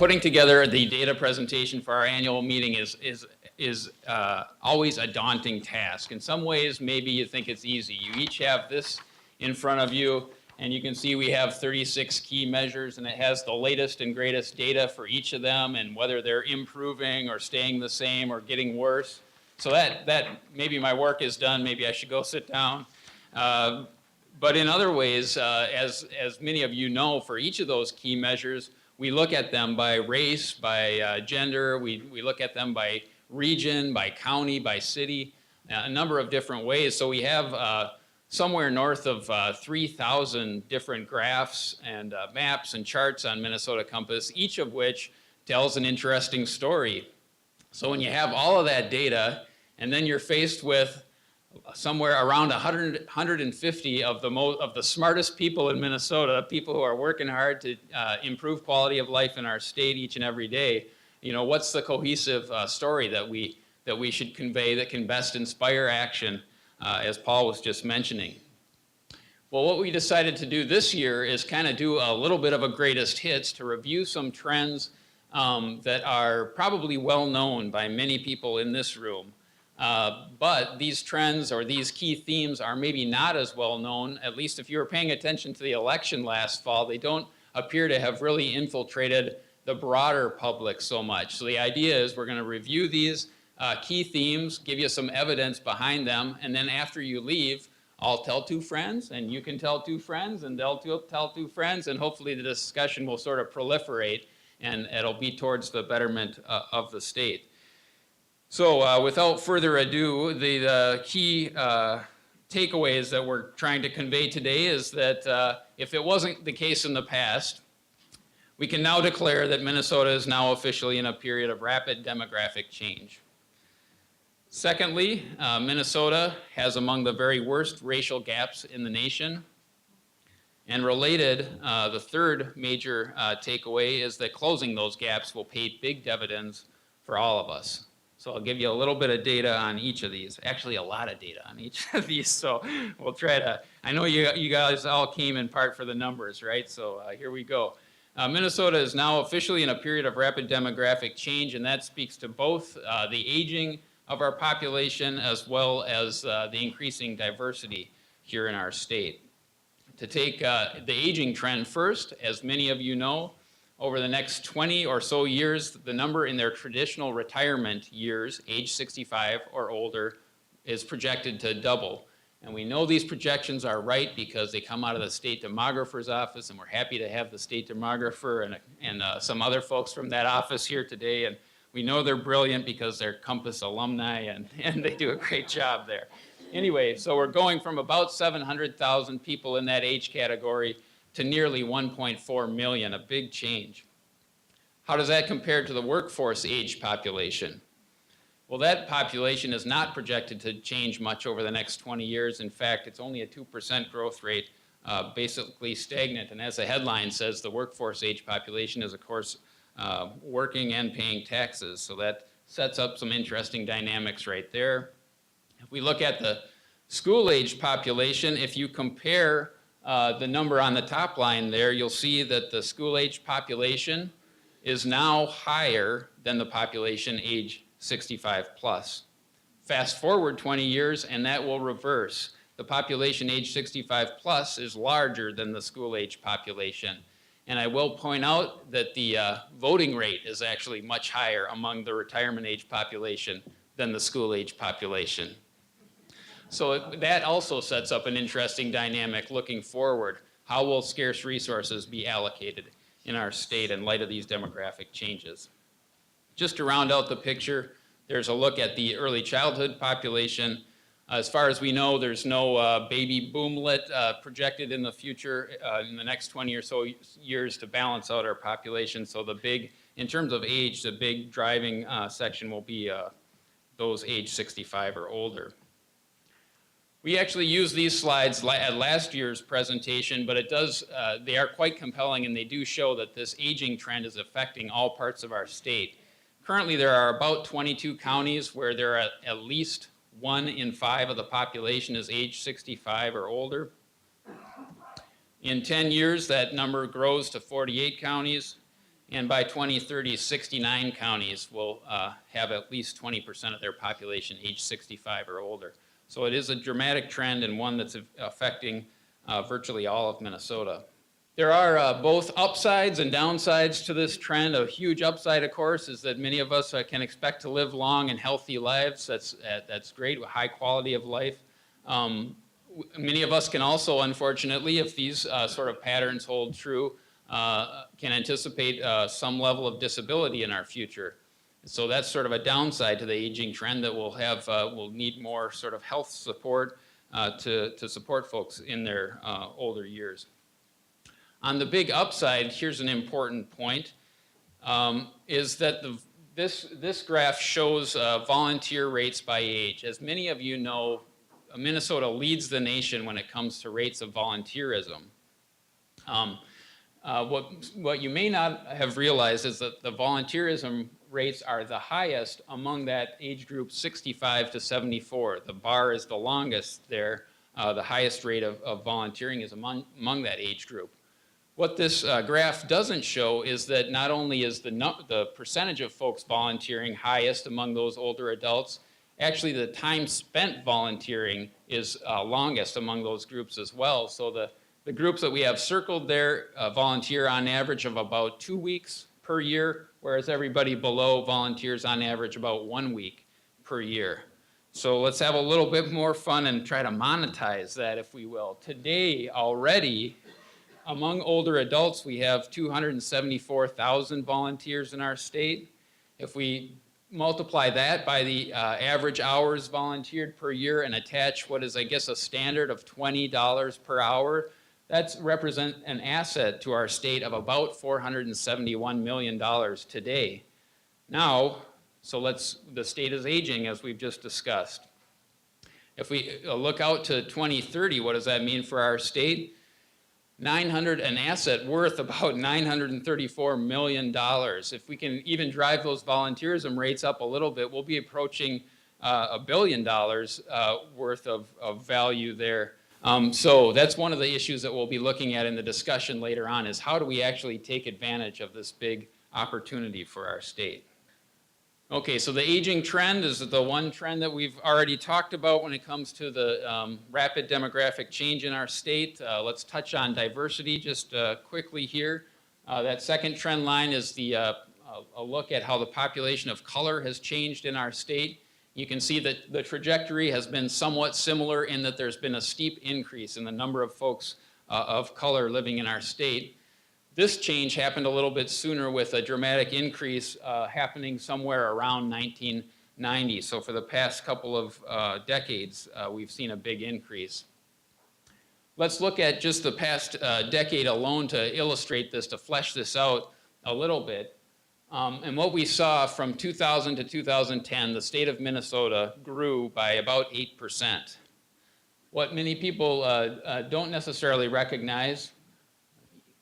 putting together the data presentation for our annual meeting is always a daunting task. In some ways, maybe you think it's easy. You each have this in front of you, and you can see we have 36 key measures, and it has the latest and greatest data for each of them and whether they're improving or staying the same or getting worse. So that maybe my work is done, maybe I should go sit down. But in other ways, as many of you know, for each of those key measures, we look at them by race, by gender, we look at them by region, by county, by city, a number of different ways. So we have somewhere north of 3,000 different graphs and maps and charts on Minnesota Compass, each of which tells an interesting story. So when you have all of that data, and then you're faced with somewhere around 150 of the smartest people in Minnesota, people who are working hard to improve quality of life in our state each and every day, you know, what's the cohesive story that we should convey that can best inspire action, as Paul was just mentioning. Well, what we decided to do this year is kind of do a little bit of a greatest hits to review some trends that are probably well known by many people in this room. But these trends or these key themes are maybe not as well known, at least if you were paying attention to the election last fall. They don't appear to have really infiltrated the broader public so much. So the idea is we're going to review these key themes, give you some evidence behind them, and then after you leave, I'll tell two friends, and you can tell two friends, and they'll tell two friends, and hopefully the discussion will sort of proliferate, and it'll be towards the betterment of the state. So without further ado, the key takeaways that we're trying to convey today is that if it wasn't the case in the past, we can now declare that Minnesota is now officially in a period of rapid demographic change. Secondly, Minnesota has among the very worst racial gaps in the nation. And related, the third major takeaway is that closing those gaps will pay big dividends for all of us. So I'll give you a little bit of data on each of these, actually a lot of data on each of these, so we'll try to, I know you guys all came in part for the numbers, right? So here we go. Minnesota is now officially in a period of rapid demographic change, and that speaks to both the aging of our population as well as the increasing diversity here in our state. To take the aging trend first, as many of you know, over the next 20 or so years, the number in their traditional retirement years, age 65 or older, is projected to double. And we know these projections are right because they come out of the state demographer's office, and we're happy to have the state demographer and some other folks from that office here today. And we know they're brilliant because they're Compass alumni, and they do a great job there. Anyway, so we're going from about 700,000 people in that age category to nearly 1.4 million, a big change. How does that compare to the workforce age population? Well, that population is not projected to change much over the next 20 years. In fact, it's only a 2% growth rate, basically stagnant. And as the headline says, the workforce age population is, of course, working and paying taxes. So that sets up some interesting dynamics right there. If we look at the school age population, if you compare the number on the top line there, you'll see that the school age population is now higher than the population age 65 plus. Fast forward 20 years and that will reverse. The population age 65 plus is larger than the school age population. And I will point out that the voting rate is actually much higher among the retirement age population than the school age population. So that also sets up an interesting dynamic looking forward. How will scarce resources be allocated in our state in light of these demographic changes? Just to round out the picture, there's a look at the early childhood population. As far as we know, there's no baby boomlet projected in the future in the next 20 or so years to balance out our population. So the big, in terms of age, the big driving section will be those age 65 or older. We actually used these slides at last year's presentation, but they are quite compelling, and they do show that this aging trend is affecting all parts of our state. Currently, there are about 22 counties where there are at least 1 in 5 of the population is age 65 or older. In 10 years, that number grows to 48 counties. And by 2030, 69 counties will have at least 20% of their population age 65 or older. So it is a dramatic trend and one that's affecting virtually all of Minnesota. There are both upsides and downsides to this trend. A huge upside, of course, is that many of us can expect to live long and healthy lives. That's great, with high quality of life. Many of us can also, unfortunately, if these sort of patterns hold true, can anticipate some level of disability in our future. So that's sort of a downside to the aging trend, that we'll need more sort of health support to support folks in their older years. On the big upside, here's an important point, is that this graph shows volunteer rates by age. As many of you know, Minnesota leads the nation when it comes to rates of volunteerism. What you may not have realized is that the volunteerism rates are the highest among that age group 65 to 74. The bar is the longest there. The highest rate of volunteering is among that age group. What this graph doesn't show is that not only is the percentage of folks volunteering highest among those older adults, actually the time spent volunteering is longest among those groups as well. So the groups that we have circled there volunteer on average of about 2 weeks per year, whereas everybody below volunteers on average about 1 week per year. So let's have a little bit more fun and try to monetize that, if we will. Today already, among older adults, we have 274,000 volunteers in our state. If we multiply that by the average hours volunteered per year and attach what is, I guess, a standard of $20 per hour, that represents an asset to our state of about $471 million today. Now, the state is aging, as we've just discussed. If we look out to 2030, what does that mean for our state? An asset worth about $934 million. If we can even drive those volunteerism rates up a little bit, we'll be approaching $1 billion worth of value there. So that's one of the issues that we'll be looking at in the discussion later on, is how do we actually take advantage of this big opportunity for our state. Okay, so the aging trend is the one trend that we've already talked about when it comes to the rapid demographic change in our state. Let's touch on diversity just quickly here. That second trend line is a look at how the population of color has changed in our state. You can see that the trajectory has been somewhat similar in that there's been a steep increase in the number of folks of color living in our state. This change happened a little bit sooner, with a dramatic increase happening somewhere around 1990. So for the past couple of decades, we've seen a big increase. Let's look at just the past decade alone to illustrate this, to flesh this out a little bit. And what we saw from 2000 to 2010, the state of Minnesota grew by about 8%. What many people don't necessarily recognize,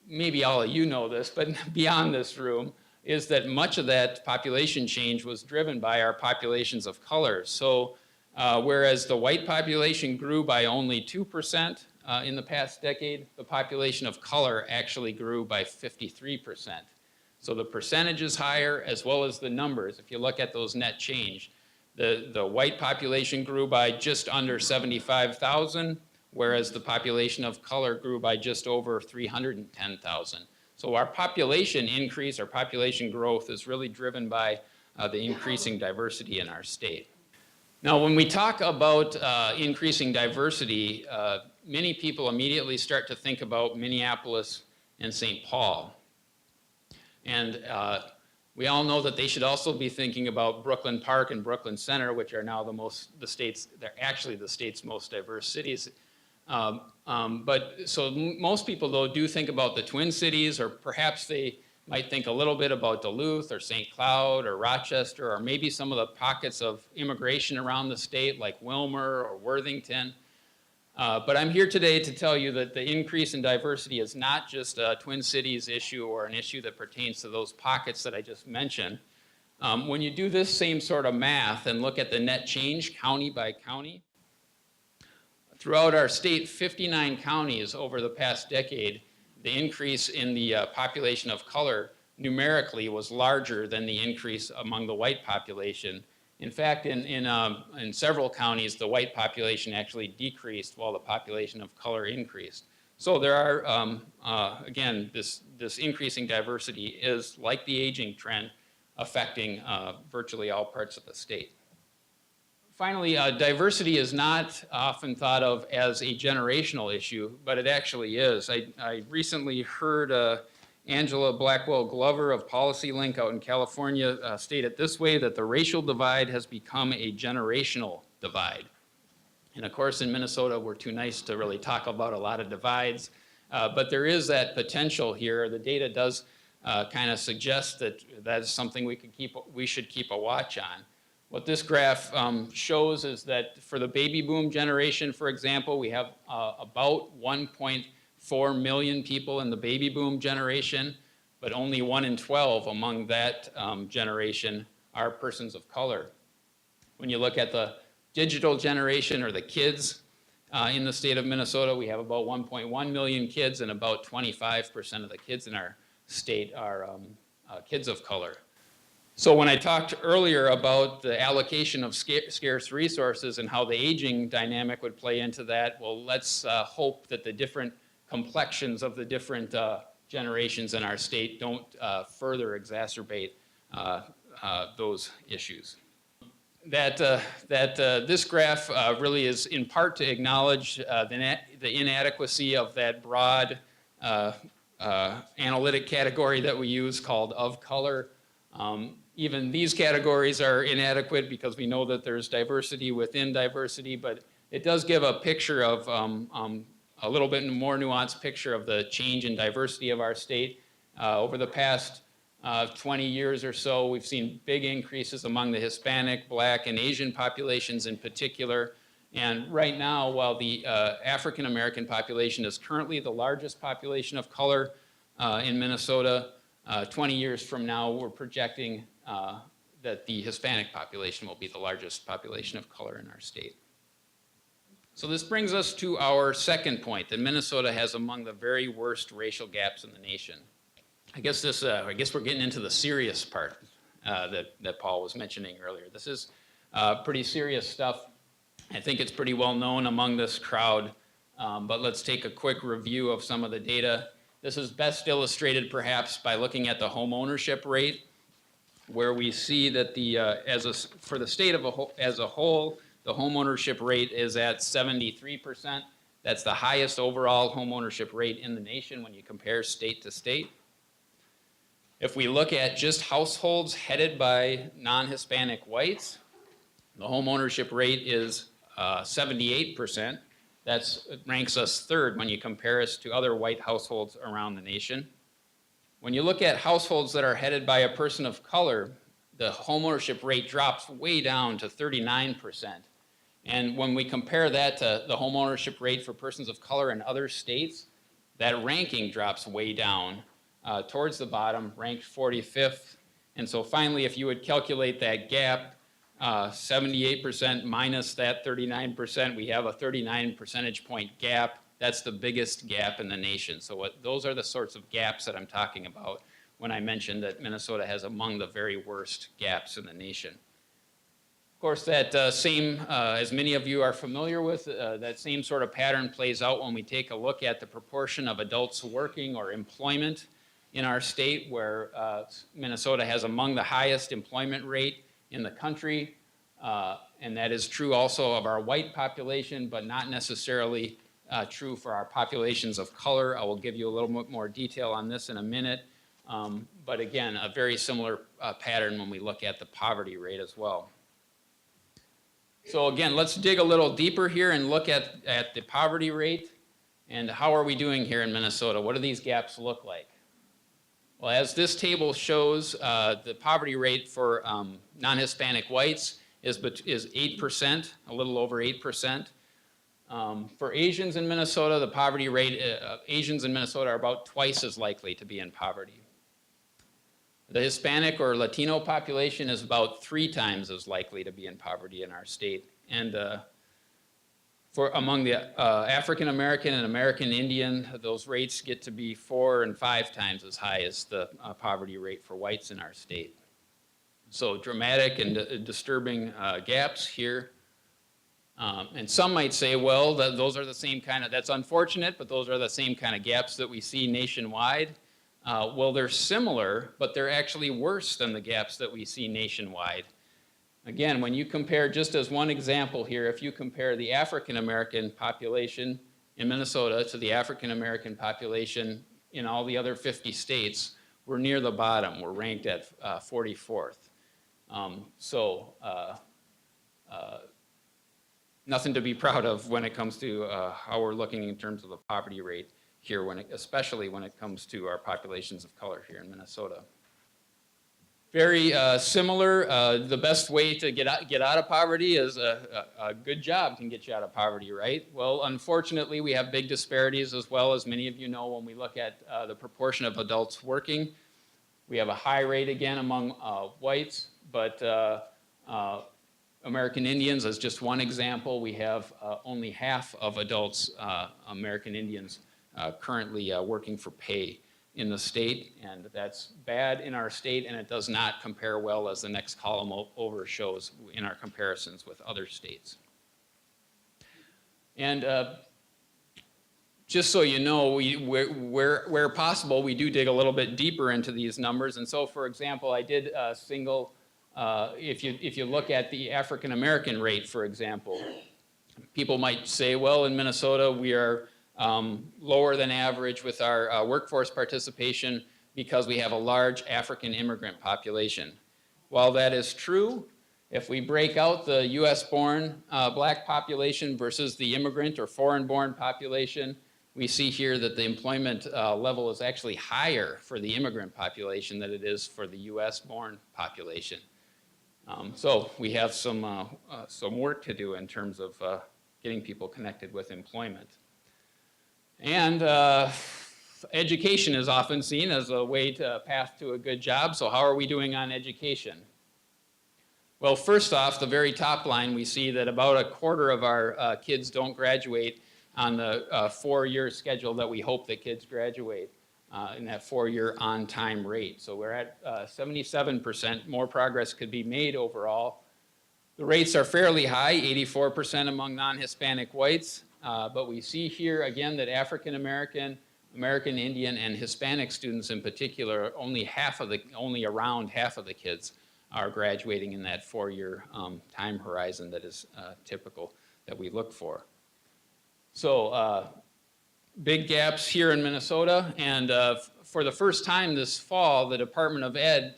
maybe all of you know this, but beyond this room, is that much of that population change was driven by our populations of color. So whereas the white population grew by only 2% in the past decade, the population of color actually grew by 53%. So the percentage is higher, as well as the numbers. If you look at those net change, the white population grew by just under 75,000, whereas the population of color grew by just over 310,000. So our population increase, our population growth, is really driven by the increasing diversity in our state. Now, when we talk about increasing diversity, many people immediately start to think about Minneapolis and St. Paul. And we all know that they should also be thinking about Brooklyn Park and Brooklyn Center, which are now they're actually the state's most diverse cities. So most people, though, do think about the Twin Cities, or perhaps they might think a little bit about Duluth or St. Cloud or Rochester, or maybe some of the pockets of immigration around the state like Wilmer or Worthington. But I'm here today to tell you that the increase in diversity is not just a Twin Cities issue or an issue that pertains to those pockets that I just mentioned. When you do this same sort of math and look at the net change county by county, throughout our state, 59 counties over the past decade, the increase in the population of color numerically was larger than the increase among the white population. In fact, in several counties, the white population actually decreased while the population of color increased. So there are, again, this increasing diversity is, like the aging trend, affecting virtually all parts of the state. Finally, diversity is not often thought of as a generational issue, but it actually is. I recently heard Angela Blackwell Glover of PolicyLink out in California state it this way, that the racial divide has become a generational divide. And of course, in Minnesota, we're too nice to really talk about a lot of divides, but there is that potential here. The data does kind of suggest that that is something we should keep a watch on. What this graph shows is that for the baby boom generation, for example, we have about 1.4 million people in the baby boom generation, but only 1 in 12 among that generation are persons of color. When you look at the digital generation, or the kids in the state of Minnesota, we have about 1.1 million kids, and about 25% of the kids in our state are kids of color. So when I talked earlier about the allocation of scarce resources and how the aging dynamic would play into that, well, let's hope that the different complexions of the different generations in our state don't further exacerbate those issues. This graph really is in part to acknowledge the inadequacy of that broad analytic category that we use called of color. Even these categories are inadequate because we know that there's diversity within diversity, but it does give a picture of a little bit more nuanced picture of the change in diversity of our state. Over the past 20 years or so, we've seen big increases among the Hispanic, Black, and Asian populations in particular. And right now, while the African American population is currently the largest population of color in Minnesota, 20 years from now, we're projecting that the Hispanic population will be the largest population of color in our state. So this brings us to our second point, that Minnesota has among the very worst racial gaps in the nation. I guess we're getting into the serious part that Paul was mentioning earlier. This is pretty serious stuff. I think it's pretty well known among this crowd, but let's take a quick review of some of the data. This is best illustrated perhaps by looking at the homeownership rate, where we see that for the state as a whole, the homeownership rate is at 73%. That's the highest overall homeownership rate in the nation when you compare state to state. If we look at just households headed by non-Hispanic whites, the homeownership rate is 78%. That ranks us third when you compare us to other white households around the nation. When you look at households that are headed by a person of color, the homeownership rate drops way down to 39%. And when we compare that to the homeownership rate for persons of color in other states, that ranking drops way down towards the bottom, ranked 45th. And so finally, if you would calculate that gap, 78% minus that 39%, we have a 39 percentage point gap. That's the biggest gap in the nation. So those are the sorts of gaps that I'm talking about when I mentioned that Minnesota has among the very worst gaps in the nation. Of course, that as many of you are familiar with, that same sort of pattern plays out when we take a look at the proportion of adults working or employment in our state, where Minnesota has among the highest employment rate in the country, and that is true also of our white population, but not necessarily true for our populations of color. I will give you a little bit more detail on this in a minute, but again, a very similar pattern when we look at the poverty rate as well. So again, let's dig a little deeper here and look at the poverty rate, and how are we doing here in Minnesota? What do these gaps look like? Well, as this table shows, the poverty rate for non-Hispanic whites is 8%, a little over 8%. For Asians in Minnesota, the poverty rate, Asians in Minnesota are about twice as likely to be in poverty. The Hispanic or Latino population is about 3 times as likely to be in poverty in our state. And among the African American and American Indian, those rates get to be 4 and 5 times as high as the poverty rate for whites in our state. So dramatic and disturbing gaps here. And some might say, well, those are the same kind of, that's unfortunate, but those are the same kind of gaps that we see nationwide. Well, they're similar, but they're actually worse than the gaps that we see nationwide. Again, when you compare, just as one example here, if you compare the African American population in Minnesota to the African American population in all the other 50 states, we're near the bottom. We're ranked at 44th. Nothing to be proud of when it comes to how we're looking in terms of the poverty rate here, especially when it comes to our populations of color here in Minnesota. Very similar. The best way to get out of poverty is a good job can get you out of poverty, right? Well, unfortunately, we have big disparities as well, as many of you know when we look at the proportion of adults working. We have a high rate again among whites, but American Indians, as just one example, we have only half of adults, American Indians, currently working for pay in the state, and that's bad in our state, and it does not compare well, as the next column over shows, in our comparisons with other states. And just so you know, where possible, we do dig a little bit deeper into these numbers. And so, for example, I did single, if you look at the African American rate, for example, people might say, well, in Minnesota, we are lower than average with our workforce participation because we have a large African immigrant population. While that is true, if we break out the US-born black population versus the immigrant or foreign-born population, we see here that the employment level is actually higher for the immigrant population than it is for the US-born population. So we have some work to do in terms of getting people connected with employment. And education is often seen as a way to path to a good job. So how are we doing on education? Well, first off, the very top line, we see that about a quarter of our kids don't graduate on the 4-year schedule that we hope that kids graduate in that 4-year on-time rate. So we're at 77%. More progress could be made overall. The rates are fairly high, 84% among non-Hispanic whites. But we see here again that African American, American Indian, and Hispanic students in particular, only around half of the kids are graduating in that 4-year time horizon that is typical that we look for. So big gaps here in Minnesota, and for the first time this fall, the Department of Ed,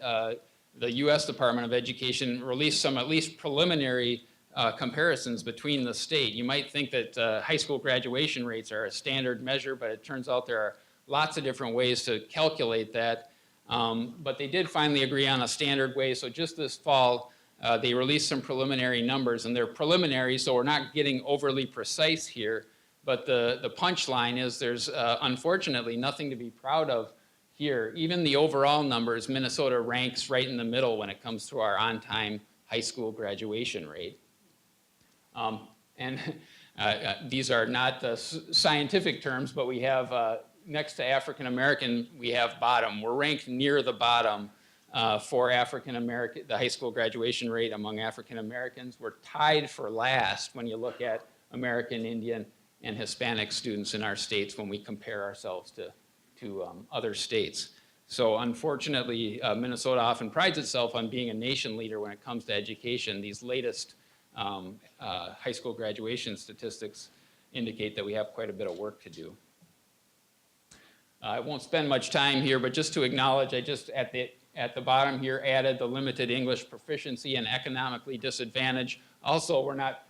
the U.S. Department of Education, released some at least preliminary comparisons between the state. You might think that high school graduation rates are a standard measure, but it turns out there are lots of different ways to calculate that. But they did finally agree on a standard way. So just this fall, they released some preliminary numbers, and they're preliminary, so we're not getting overly precise here. But the punchline is there's unfortunately nothing to be proud of here. Even the overall numbers, Minnesota ranks right in the middle when it comes to our on-time high school graduation rate. These are not scientific terms, but we have, next to African American, we have bottom. We're ranked near the bottom for African American, the high school graduation rate among African Americans. We're tied for last when you look at American Indian and Hispanic students in our states when we compare ourselves to other states. So unfortunately, Minnesota often prides itself on being a nation leader when it comes to education. These latest high school graduation statistics indicate that we have quite a bit of work to do. I won't spend much time here, but just to acknowledge, I just at the bottom here added the limited English proficiency and economically disadvantaged. Also, we're not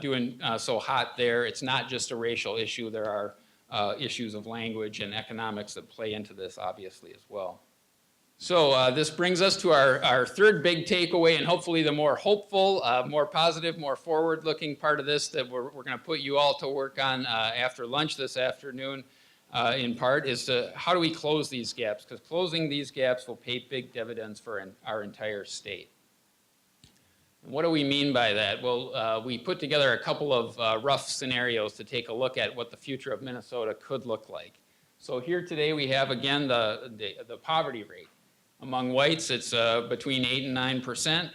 doing so hot there. It's not just a racial issue. There are issues of language and economics that play into this, obviously, as well. So this brings us to our third big takeaway, and hopefully the more hopeful, more positive, more forward-looking part of this that we're going to put you all to work on after lunch this afternoon, in part, is how do we close these gaps? Because closing these gaps will pay big dividends for our entire state. What do we mean by that? Well, we put together a couple of rough scenarios to take a look at what the future of Minnesota could look like. So here today we have, again, the poverty rate. Among whites, it's between 8 and 9%.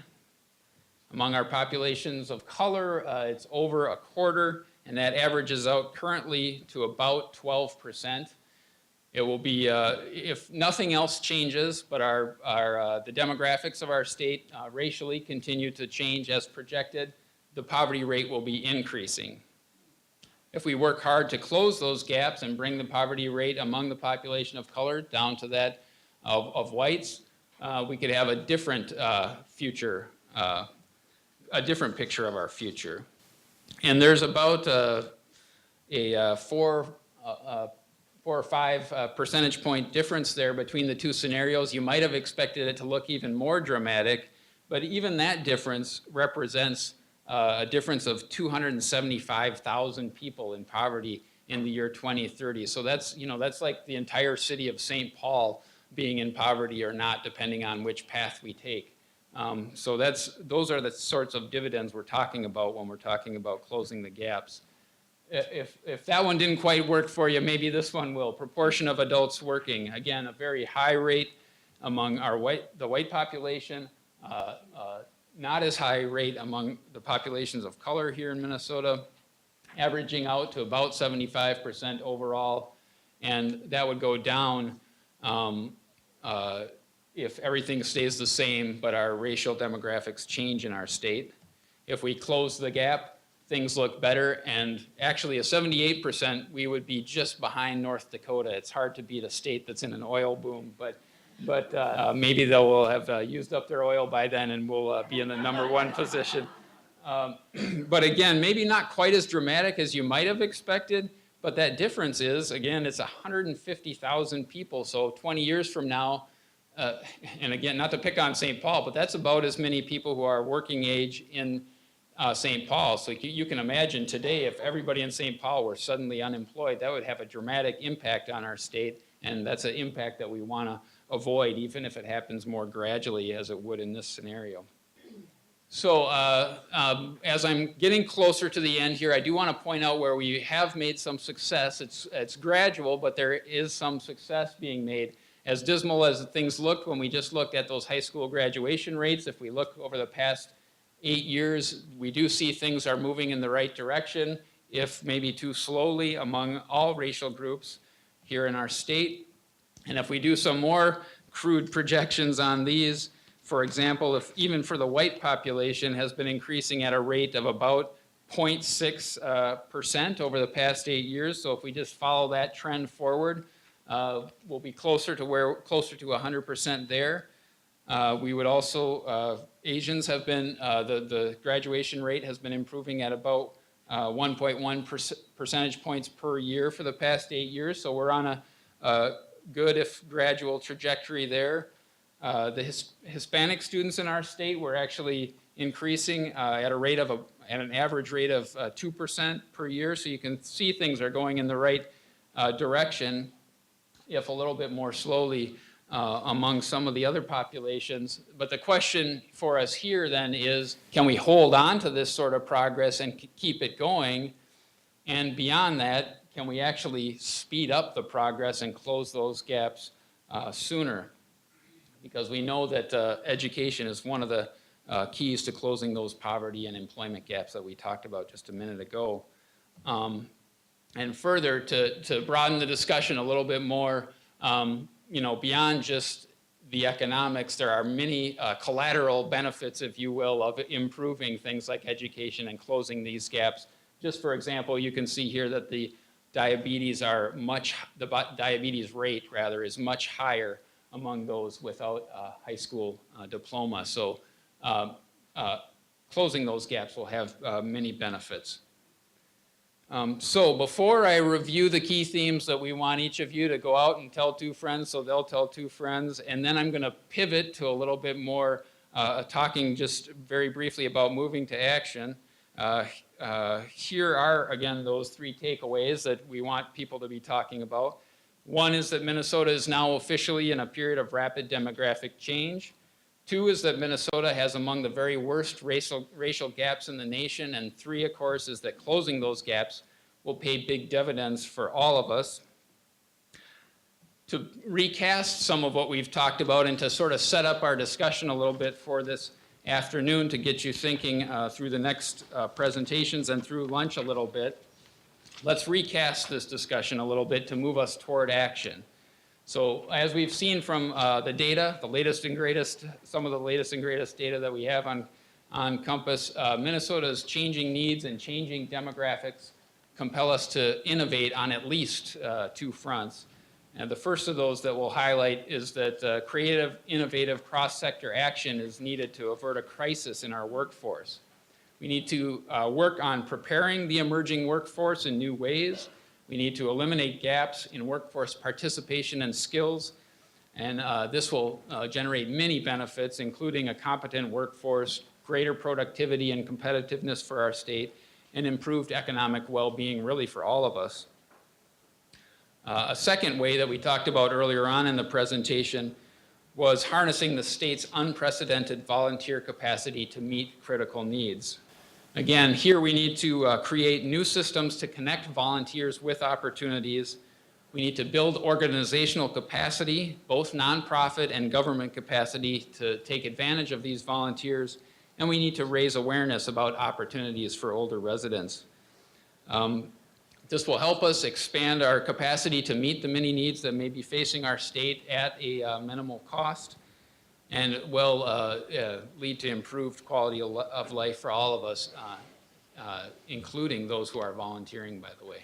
Among our populations of color, it's over a quarter, and that averages out currently to about 12%. It will be, if nothing else changes, but the demographics of our state racially continue to change as projected, the poverty rate will be increasing. If we work hard to close those gaps and bring the poverty rate among the population of color down to that of whites, we could have a different future, a different picture of our future. And there's about a 4 or 5 percentage point difference there between the two scenarios. You might have expected it to look even more dramatic, but even that difference represents a difference of 275,000 people in poverty in the year 2030. So that's, that's like the entire city of St. Paul being in poverty or not, depending on which path we take. So those are the sorts of dividends we're talking about when we're talking about closing the gaps. If that one didn't quite work for you, maybe this one will. Proportion of adults working. Again, a very high rate among the white population, not as high rate among the populations of color here in Minnesota, averaging out to about 75% overall, and that would go down if everything stays the same, but our racial demographics change in our state. If we close the gap, things look better, and actually at 78%, we would be just behind North Dakota. It's hard to beat a state that's in an oil boom, but maybe they will have used up their oil by then and we'll be in the #1 position. But again, maybe not quite as dramatic as you might have expected, but that difference is, again, it's 150,000 people, so 20 years from now, and again, not to pick on St. Paul, but that's about as many people who are working age in St. Paul. So you can imagine today if everybody in St. Paul were suddenly unemployed, that would have a dramatic impact on our state, and that's an impact that we want to avoid, even if it happens more gradually as it would in this scenario. So as I'm getting closer to the end here, I do want to point out where we have made some success. It's gradual, but there is some success being made. As dismal as things look when we just looked at those high school graduation rates, if we look over the past 8 years, we do see things are moving in the right direction, if maybe too slowly among all racial groups here in our state. And if we do some more crude projections on these, for example, if even for the white population has been increasing at a rate of about 0.6% over the past 8 years. So if we just follow that trend forward, we'll be closer to 100% there. We would also, Asians have been, the graduation rate has been improving at about 1.1 percentage points per year for the past 8 years. So we're on a good, if gradual, trajectory there. The Hispanic students in our state were actually increasing at an average rate of 2% per year. So you can see things are going in the right direction, if a little bit more slowly among some of the other populations. But the question for us here then is, can we hold on to this sort of progress and keep it going? And beyond that, can we actually speed up the progress and close those gaps sooner? Because we know that education is one of the keys to closing those poverty and employment gaps that we talked about just a minute ago. And further, to broaden the discussion a little bit more, beyond just the economics, there are many collateral benefits, if you will, of improving things like education and closing these gaps. Just for example, you can see here that the diabetes rate rather is much higher among those without a high school diploma. So closing those gaps will have many benefits. So before I review the key themes that we want each of you to go out and tell 2 friends, so they'll tell 2 friends, and then I'm going to pivot to a little bit more talking just very briefly about moving to action. Here are, again, those 3 takeaways that we want people to be talking about. One is that Minnesota is now officially in a period of rapid demographic change. 2 is that Minnesota has among the very worst racial gaps in the nation, and 3, of course, is that closing those gaps will pay big dividends for all of us. To recast some of what we've talked about and to sort of set up our discussion a little bit for this afternoon to get you thinking through the next presentations and through lunch a little bit, let's recast this discussion a little bit to move us toward action. So as we've seen from the data, the latest and greatest, some of the latest and greatest data that we have on Compass, Minnesota's changing needs and changing demographics compel us to innovate on at least 2 fronts. And the first of those that we'll highlight is that creative, innovative, cross-sector action is needed to avert a crisis in our workforce. We need to work on preparing the emerging workforce in new ways. We need to eliminate gaps in workforce participation and skills, and this will generate many benefits, including a competent workforce, greater productivity and competitiveness for our state, and improved economic well-being really for all of us. A second way that we talked about earlier on in the presentation was harnessing the state's unprecedented volunteer capacity to meet critical needs. Again, here we need to create new systems to connect volunteers with opportunities. We need to build organizational capacity, both nonprofit and government capacity, to take advantage of these volunteers, and we need to raise awareness about opportunities for older residents. This will help us expand our capacity to meet the many needs that may be facing our state at a minimal cost, and will lead to improved quality of life for all of us, including those who are volunteering, by the way.